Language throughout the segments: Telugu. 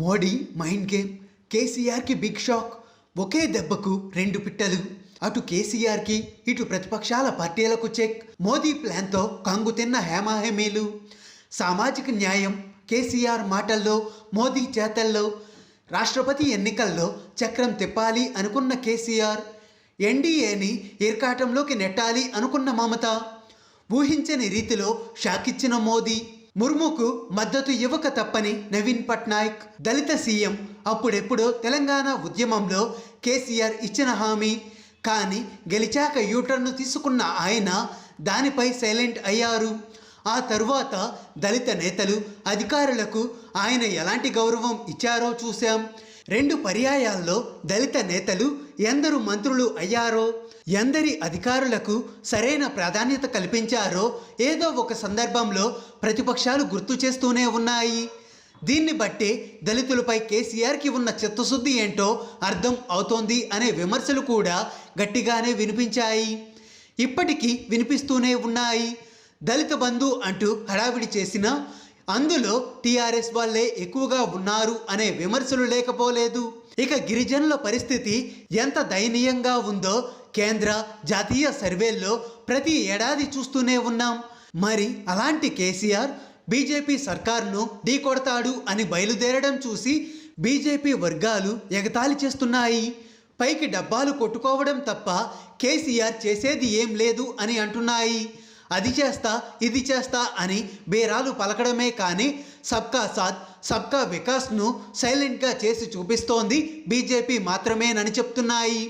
మోడీ మైండ్ గేమ్, కేసీఆర్కి బిగ్ షాక్. ఒకే దెబ్బకు రెండు పిట్టలు. అటు కేసీఆర్కి, ఇటు ప్రతిపక్షాల పార్టీలకు చెక్. మోదీ ప్లాన్తో కంగుతిన్న హేమాహేమీలు. సామాజిక న్యాయం కేసీఆర్ మాటల్లో, మోదీ చేతల్లో. రాష్ట్రపతి ఎన్నికల్లో చక్రం తిప్పాలి అనుకున్న కేసీఆర్, ఎన్డీఏని ఇరకాటంలోకి నెట్టాలి అనుకున్న మమత, ఊహించని రీతిలో షాకిచ్చిన మోదీ. ముర్ముకు మద్దతు ఇవ్వక తప్పని నవీన్ పట్నాయక్. దళిత సీఎం అప్పుడెప్పుడో తెలంగాణ ఉద్యమంలో కేసీఆర్ ఇచ్చిన హామీ. కానీ గెలిచాక యూటర్ను తీసుకున్న ఆయన దానిపై సైలెంట్ అయ్యారు. ఆ తరువాత దళిత నేతలు, అధికారులకు ఆయన ఎలాంటి గౌరవం ఇచ్చారో చూశాం. 2 పర్యాయాల్లో దళిత నేతలు ఎందరు మంత్రులు అయ్యారో, ఎందరి అధికారులకు సరైన ప్రాధాన్యత కల్పించారో ఏదో ఒక సందర్భంలో ప్రతిపక్షాలు గుర్తు చేస్తూనే ఉన్నాయి. దీన్ని బట్టే దళితులపై కేసీఆర్కి ఉన్న చిత్తశుద్ధి ఏంటో అర్థం అవుతోంది అనే విమర్శలు కూడా గట్టిగానే వినిపించాయి. ఇప్పటికీ వినిపిస్తూనే ఉన్నాయి. దళిత బంధు అంటూ హడావిడి చేసినా అందులో టీఆర్ఎస్ వాళ్ళే ఎక్కువగా ఉన్నారు అనే విమర్శలు లేకపోలేదు. ఇక గిరిజనుల పరిస్థితి ఎంత దయనీయంగా ఉందో కేంద్ర, జాతీయ సర్వేల్లో ప్రతి ఏడాది చూస్తూనే ఉన్నాం. మరి అలాంటి కేసీఆర్ బీజేపీ సర్కార్ను ఢీకొడతాడు అని బయలుదేరడం చూసి బీజేపీ వర్గాలు ఎగతాళి చేస్తున్నాయి. పైకి డబ్బాలు కొట్టుకోవడం తప్ప కేసీఆర్ చేసేది ఏం లేదు అని అంటున్నాయి. అది చేస్తా, ఇది చేస్తా అని బేరాలు పలకడమే కానీ సబ్కా సాథ్, సబ్కా వికాస్ను సైలెంట్గా చేసి చూపిస్తోంది బీజేపీ మాత్రమేనని చెప్తున్నాయి.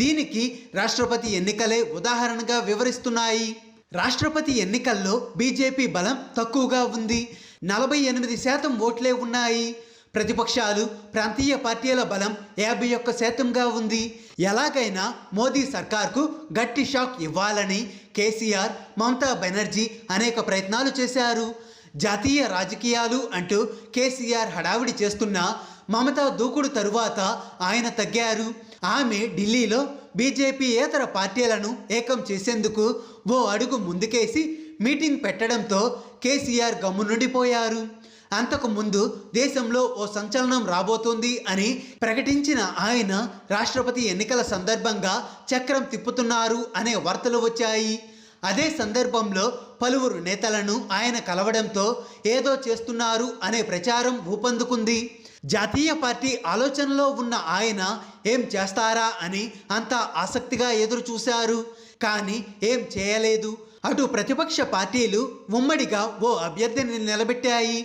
దీనికి రాష్ట్రపతి ఎన్నికలే ఉదాహరణగా వివరిస్తున్నాయి. రాష్ట్రపతి ఎన్నికల్లో బీజేపీ బలం తక్కువగా ఉంది. 48% ఓట్లే ఉన్నాయి. ప్రతిపక్షాలు, ప్రాంతీయ పార్టీల బలం 51%గా ఉంది. ఎలాగైనా మోదీ సర్కార్కు గట్టి షాక్ ఇవ్వాలని కేసీఆర్, మమతా బెనర్జీ అనేక ప్రయత్నాలు చేశారు. జాతీయ రాజకీయాలు అంటూ కేసీఆర్ హడావిడి చేస్తున్నా మమతా దూకుడు తరువాత ఆయన తగ్గారు. ఆమె ఢిల్లీలో బీజేపీయేతర పార్టీలను ఏకం చేసేందుకు ఓ అడుగు ముందుకేసి మీటింగ్ పెట్టడంతో కేసీఆర్ గమ్మునుండిపోయారు. అంతకుముందు దేశంలో ఓ సంచలనం రాబోతోంది అని ప్రకటించిన ఆయన రాష్ట్రపతి ఎన్నికల సందర్భంగా చక్రం తిప్పుతున్నారు అనే వార్తలు వచ్చాయి. అదే సందర్భంలో పలువురు నేతలను ఆయన కలవడంతో ఏదో చేస్తున్నారు అనే ప్రచారం ఊపందుకుంది. జాతీయ పార్టీ ఆలోచనలో ఉన్న ఆయన ఏం చేస్తారా అని అంతా ఆసక్తిగా ఎదురు చూశారు. కానీ ఏం చేయలేదు. అటు ప్రతిపక్ష పార్టీలు ఉమ్మడిగా ఓ అభ్యర్థిని నిలబెట్టాయి.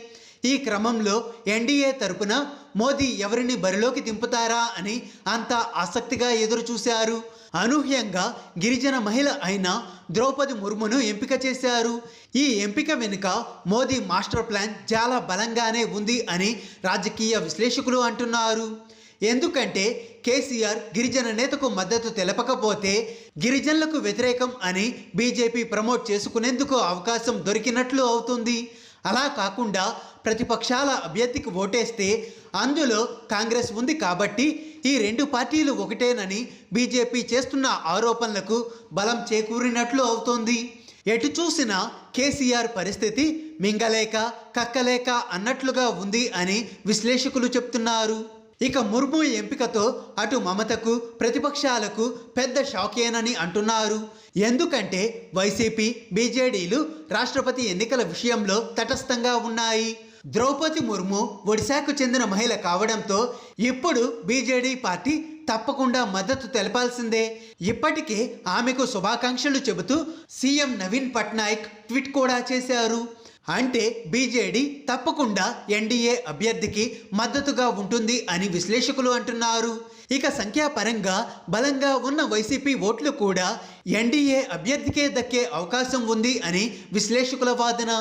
ఈ క్రమంలో ఎన్డీఏ తరపున మోదీ ఎవరిని బరిలోకి దింపుతారా అని అంతా ఆసక్తిగా ఎదురు చూశారు. అనూహ్యంగా గిరిజన మహిళ అయిన ద్రౌపది ముర్మును ఎంపిక చేశారు. ఈ ఎంపిక వెనుక మోదీ మాస్టర్ ప్లాన్ చాలా బలంగానే ఉంది అని రాజకీయ విశ్లేషకులు అంటున్నారు. ఎందుకంటే కేసీఆర్ గిరిజన నేతకు మద్దతు తెలపకపోతే గిరిజనులకు వ్యతిరేకం అని బీజేపీ ప్రమోట్ చేసుకునేందుకు అవకాశం దొరికినట్లు అవుతుంది. అలా కాకుండా ప్రతిపక్షాల అభ్యర్థికి ఓటేస్తే అందులో కాంగ్రెస్ ఉంది కాబట్టి ఈ 2 పార్టీలు ఒకటేనని బీజేపీ చేస్తున్న ఆరోపణలకు బలం చేకూరినట్లు అవుతోంది. ఎటు చూసినా కేసీఆర్ పరిస్థితి మింగలేక కక్కలేక అన్నట్లుగా ఉంది అని విశ్లేషకులు చెప్తున్నారు. ఇక ముర్ము ఎంపికతో అటు మమతకు, ప్రతిపక్షాలకు పెద్ద షాకేనని అంటున్నారు. ఎందుకంటే వైసీపీ, బీజేడీలు రాష్ట్రపతి ఎన్నికల విషయంలో తటస్థంగా ఉన్నాయి. ద్రౌపది ముర్ము ఒడిశాకు చెందిన మహిళ కావడంతో ఇప్పుడు బీజేడీ పార్టీ తప్పకుండా మద్దతు తెలపాల్సిందే. ఇప్పటికే ఆమెకు శుభాకాంక్షలు చెబుతూ సీఎం నవీన్ పట్నాయక్ ట్వీట్ కూడా చేశారు. అంటే బీజేడీ తప్పకుండా ఎన్డీఏ అభ్యర్థికి మద్దతుగా ఉంటుంది అని విశ్లేషకులు అంటున్నారు. ఇక సంఖ్యాపరంగా బలంగా ఉన్న వైసీపీ ఓట్లు కూడా ఎన్డీఏ అభ్యర్థికే దక్కే అవకాశం ఉంది అని విశ్లేషకుల వాదన.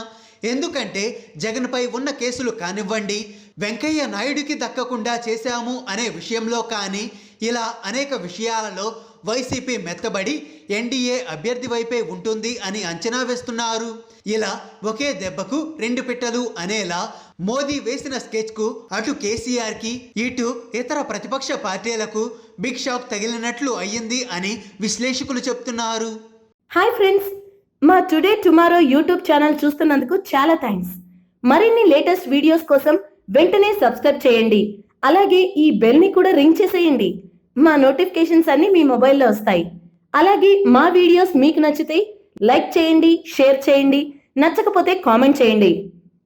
ఎందుకంటే జగన్పై ఉన్న కేసులు కానివ్వండి, వెంకయ్య నాయుడికి దక్కకుండా చేశాము అనే విషయంలో కానీ, ఇలా అనేక విషయాలలో వైసీపీ మెత్తబడి ఎన్డీఏ అభ్యర్థి వైపే ఉంటుంది అని అంచనా వేస్తున్నారు. ఇలా ఒకే దెబ్బకు 2 పిట్టలు అనేలా మోదీ వేసిన స్కెచ్కు అటు కేసీఆర్కి, ఇటు ఇతర ప్రతిపక్ష పార్టీలకు బిగ్ షాక్ తగిలినట్లు అయ్యింది అని విశ్లేషకులు చెప్తున్నారు. హాయ్ ఫ్రెండ్స్, మా టుడే టుమారో యూట్యూబ్ ఛానల్ చూస్తున్నందుకు చాలా థ్యాంక్స్. మరిన్ని లేటెస్ట్ వీడియోస్ కోసం వెంటనే సబ్స్క్రైబ్ చేయండి. అలాగే ఈ బెల్ ని కూడా రింగ్ చేసేయండి. మా నోటిఫికేషన్స్ అన్ని మీ మొబైల్లో వస్తాయి. అలాగే మా వీడియోస్ మీకు నచ్చితే లైక్ చేయండి, షేర్ చేయండి, నచ్చకపోతే కామెంట్ చేయండి.